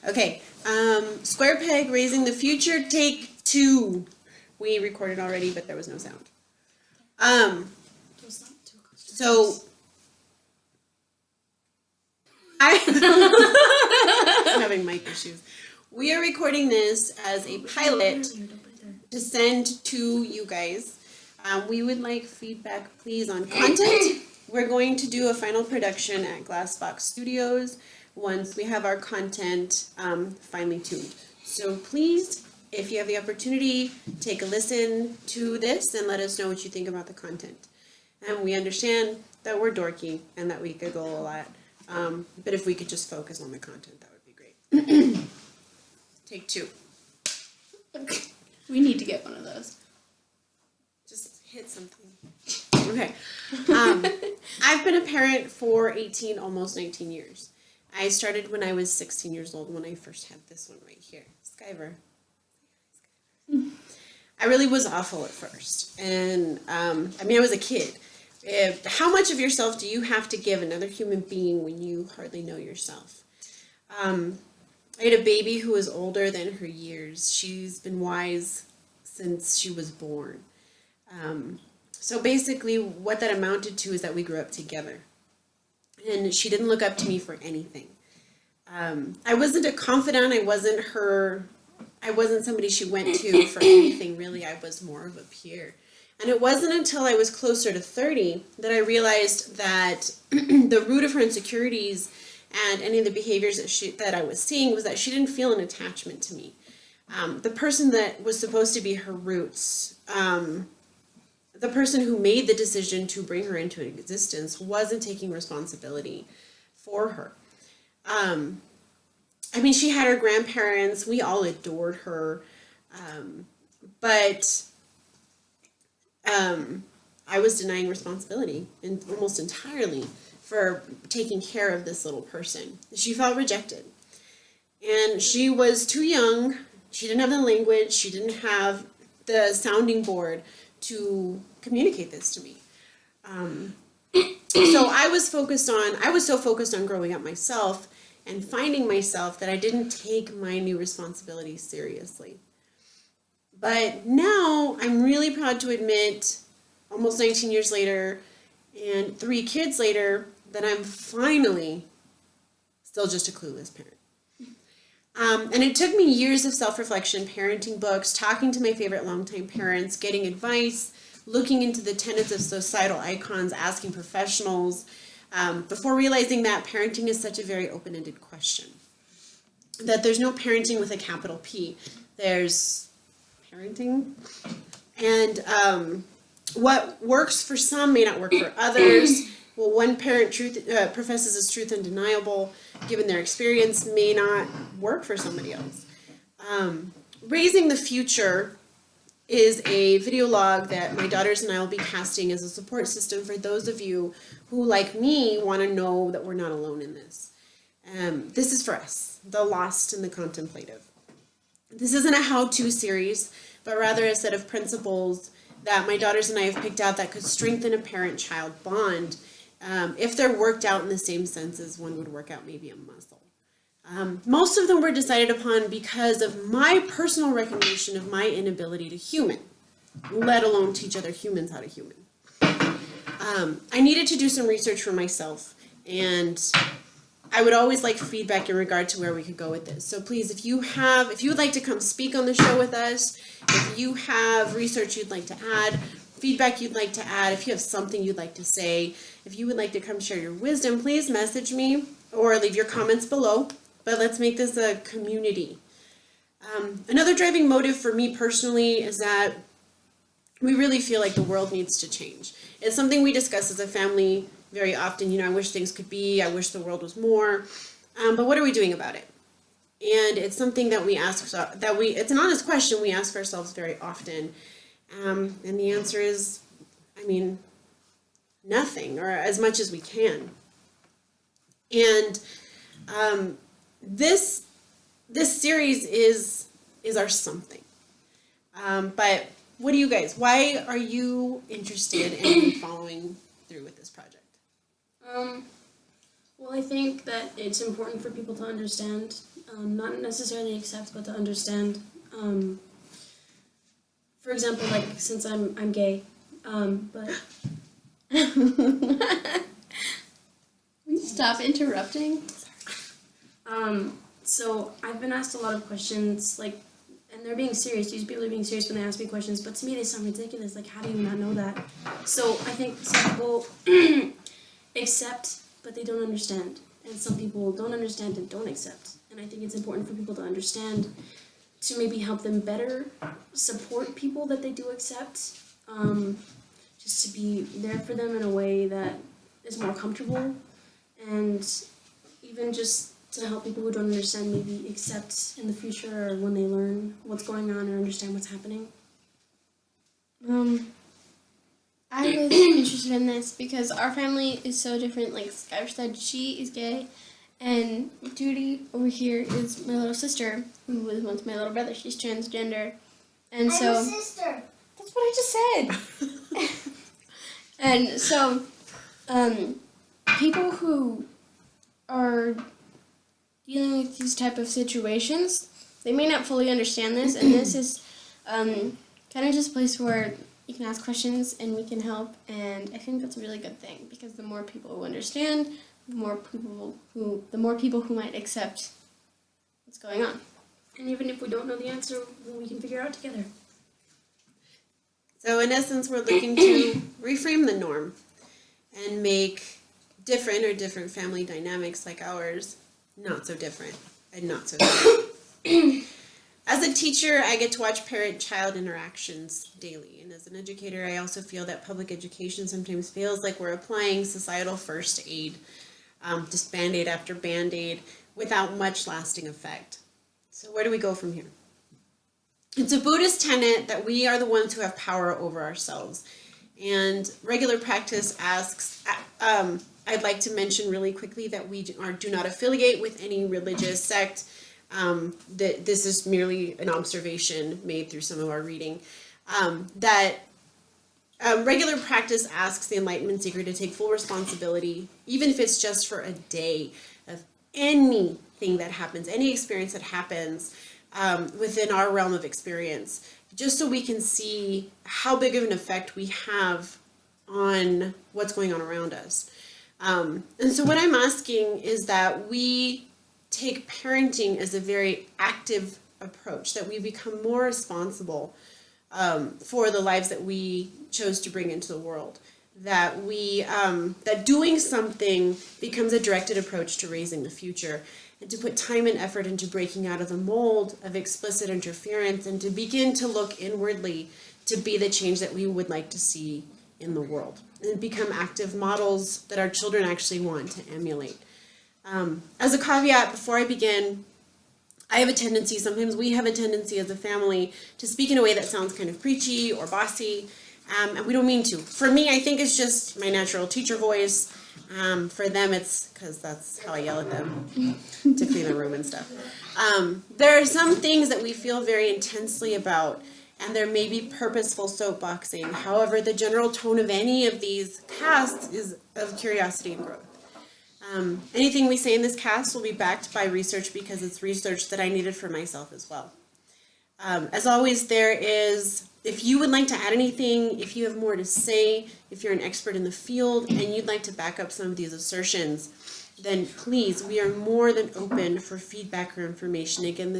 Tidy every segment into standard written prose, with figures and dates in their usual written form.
Okay, Square Peg, Raising the Future, take 2. We recorded already, but there was no sound. So I'm having mic issues. We are recording this as a pilot to send to you guys. We would like feedback, please, on content. We're going to do a final production at Glasbox Studios once we have our content finely tuned. So please, if you have the opportunity, take a listen to this and let us know what you think about the content. And we understand that we're dorky and that we could go a lot. But if we could just focus on the content, that would be great. Take 2. We need to get one of those. Just hit something. Okay. I've been a parent for 18, almost 19 years. I started when I was 16 years old when I first had this one right here. Skyver. I really was awful at first. And, I was a kid. How much of yourself do you have to give another human being when you hardly know yourself? I had a baby who was older than her years. She's been wise since she was born. So basically what that amounted to is that we grew up together. And she didn't look up to me for anything. I wasn't a confidant. I wasn't somebody she went to for anything, really. I was more of a peer. And it wasn't until I was closer to 30 that I realized that the root of her insecurities and any of the behaviors that I was seeing was that she didn't feel an attachment to me. The person that was supposed to be her roots, the person who made the decision to bring her into existence, wasn't taking responsibility for her. She had her grandparents. We all adored her. But I was denying responsibility almost entirely for taking care of this little person. She felt rejected. And she was too young. She didn't have the language. She didn't have the sounding board to communicate this to me. So I was so focused on growing up myself and finding myself that I didn't take my new responsibilities seriously. But now I'm really proud to admit, almost 19 years later and 3 kids later, that I'm finally still just a clueless parent. And it took me years of self-reflection, parenting books, talking to my favorite longtime parents, getting advice, looking into the tenets of societal icons, asking professionals, before realizing that parenting is such a very open-ended question. That there's no parenting with a capital P. There's parenting. And what works for some may not work for others. What one parent professes as truth undeniable, given their experience, may not work for somebody else. Raising the Future is a video log that my daughters and I will be casting as a support system for those of you who, like me, want to know that we're not alone in this. This is for us, the lost and the contemplative. This isn't a how-to series, but rather a set of principles that my daughters and I have picked out that could strengthen a parent-child bond if they're worked out in the same sense as one would work out maybe a muscle. Most of them were decided upon because of my personal recognition of my inability to human, let alone teach other humans how to human. I needed to do some research for myself, and I would always like feedback in regard to where we could go with this. So please, if you would like to come speak on the show with us, if you have research you'd like to add, feedback you'd like to add, if you have something you'd like to say, if you would like to come share your wisdom, please message me or leave your comments below. But let's make this a community. Another driving motive for me personally is that we really feel like the world needs to change. It's something we discuss as a family very often. I wish things could be, I wish the world was more, but what are we doing about it? And it's something that it's an honest question we ask ourselves very often. And the answer is, nothing, or as much as we can. And this series is our something. But what do you guys, why are you interested in following through with this project? Well, I think that it's important for people to understand not necessarily accept, but to understand. For example, like since I'm gay, but Stop interrupting. So I've been asked a lot of questions, like, and they're being serious. These people are being serious when they ask me questions, but to me they sound ridiculous. Like, how do you not know that? So I think some people accept, but they don't understand, and some people don't understand and don't accept. And I think it's important for people to understand, to maybe help them better support people that they do accept, just to be there for them in a way that is more comfortable, and even just to help people who don't understand maybe accept in the future or when they learn what's going on or understand what's happening. I was interested in this because our family is so different. Like Skylar said, she is gay, and Judy over here is my little sister, who was once my little brother. She's transgender, and so I'm a sister. that's what I just said. And so, people who are dealing with these type of situations, they may not fully understand this, and this is kind of just a place where you can ask questions and we can help, and I think that's a really good thing, because the more people who understand, the more people who might accept what's going on. And even if we don't know the answer, we can figure it out together. So in essence, we're looking to reframe the norm and make different family dynamics like ours not so different and not so different. As a teacher, I get to watch parent-child interactions daily. And as an educator, I also feel that public education sometimes feels like we're applying societal first aid, just Band-Aid after Band-Aid, without much lasting effect. So where do we go from here? It's a Buddhist tenet that we are the ones who have power over ourselves. And regular practice asks, I'd like to mention really quickly that we do not affiliate with any religious sect. That this is merely an observation made through some of our reading. Regular practice asks the Enlightenment Seeker to take full responsibility, even if it's just for a day, of anything that happens, any experience that happens within our realm of experience, just so we can see how big of an effect we have on what's going on around us. And so what I'm asking is that we take parenting as a very active approach, that we become more responsible for the lives that we chose to bring into the world, that we that doing something becomes a directed approach to raising the future, and to put time and effort into breaking out of the mold of explicit interference, and to begin to look inwardly to be the change that we would like to see in the world, and become active models that our children actually want to emulate. As a caveat, before I begin, sometimes we have a tendency as a family to speak in a way that sounds kind of preachy or bossy, and we don't mean to. For me, I think it's just my natural teacher voice. For them, it's because that's how I yell at them to clean the room and stuff. There are some things that we feel very intensely about, and there may be purposeful soapboxing. However, the general tone of any of these casts is of curiosity and growth. Anything we say in this cast will be backed by research, because it's research that I needed for myself as well. As always, if you would like to add anything, if you have more to say, if you're an expert in the field and you'd like to back up some of these assertions, then please, we are more than open for feedback or information. Again,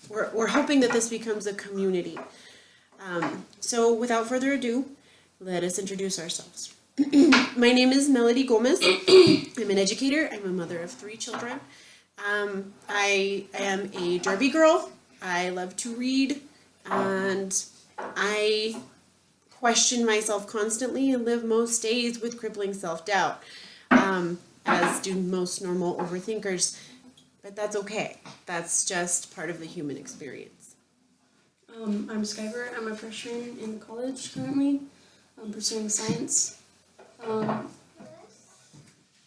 we're hoping that this becomes a community. So without further ado, let us introduce ourselves. My name is Melody Gomez. I'm an educator. I'm a mother of 3 children. I am a Derby girl. I love to read, and I question myself constantly and live most days with crippling self-doubt, as do most normal overthinkers. But that's okay. That's just part of the human experience. I'm Skyver. I'm a freshman in college currently. I'm pursuing science.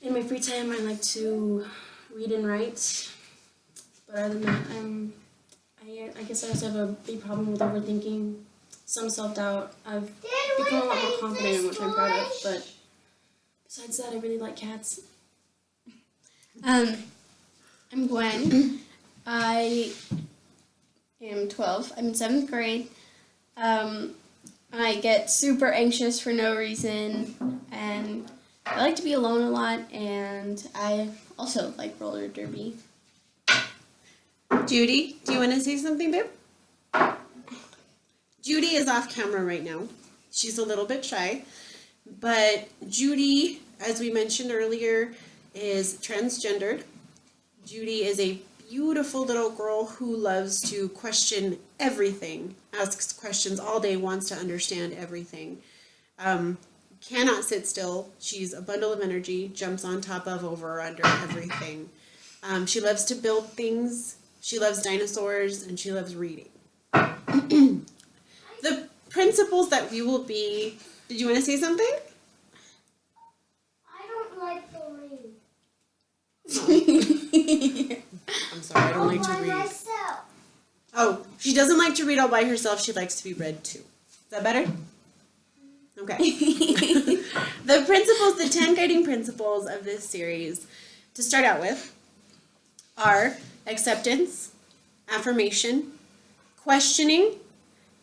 In my free time, I like to read and write. But other than that, I guess I also have a big problem with overthinking, some self-doubt. I've become a lot more confident in which I'm proud of. But besides that, I really like cats. I'm Gwen. I am 12. I'm in 7th grade. I get super anxious for no reason, and I like to be alone a lot, and I also like roller derby. Judy, do you want to say something, babe? Judy is off camera right now. She's a little bit shy, but Judy, as we mentioned earlier, is transgendered. Judy is a beautiful little girl who loves to question everything, asks questions all day, wants to understand everything. Cannot sit still. She's a bundle of energy, jumps on top of, over, under everything. She loves to build things. She loves dinosaurs, and she loves reading. The principles that we will be... Did you want to say something? I don't like to read. I'm sorry, I don't like to By read. myself. Oh, she doesn't like to read all by herself. She likes to be read to. Is that better? Okay. The principles, the 10 guiding principles of this series, to start out with, are acceptance, affirmation, questioning,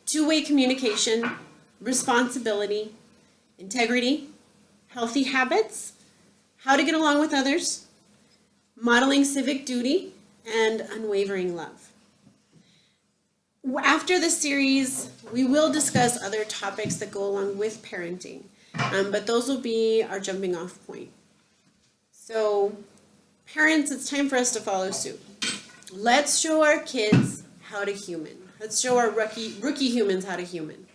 two-way communication, responsibility, integrity, healthy habits, how to get along with others, modeling civic duty, and unwavering love. After this series, we will discuss other topics that go along with parenting, but those will be our jumping off point. So, parents, it's time for us to follow suit. Let's show our kids how to human. Let's show our rookie humans how to human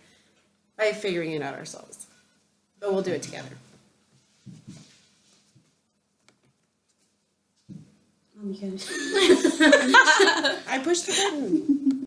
by figuring it out ourselves. But we'll do it together. You guys. I pushed the button.